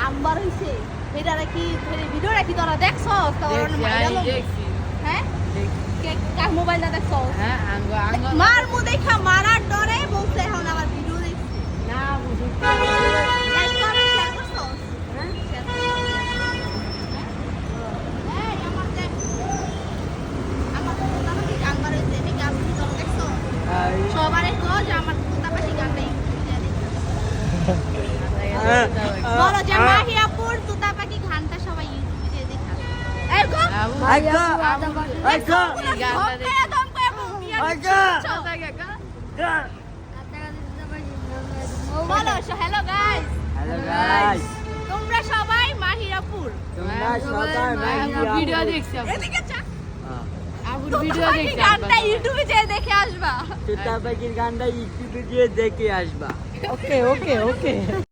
গাম্বার হইছে এটা কি ভিডিও রাখি তোরা দেখছস তোর ভাইরাল দেখছি হ্যাঁ দেখছি কে কার মোবাইলটা দেখছস হ্যাঁ আঙ্গ মার মু দেখা মারার ডরে বলছে এখন আবার ভিডিও দেখছি না বুঝি লাইক কর শেয়ার করছস হ্যাঁ শেয়ার এই আমার তোতা পাখি গাম্বার হইছে এটা কি আপনি তোরা দেখছস সবারে কো যে আমার তোতা পাখি গানটা বলো যে মাহিয়াপুর তোতা পাখি গানটা সবাই ইউটিউবে দিয়ে দেখা এই গো বলো হ্যালো গাইস হ্যালো গাইস তোমরা সবাই মাহিরাপুর তোমরা সবাই ভিডিও দেখছি এদিকে চা আপুর তোতা ভিডিও পাখি দেখছি গানটা ইউটিউবে যেয়ে দেখে আসবা তোতা পাখির গানটা ইউটিউবে গিয়ে দেখে আসবা ওকে ওকে ওকে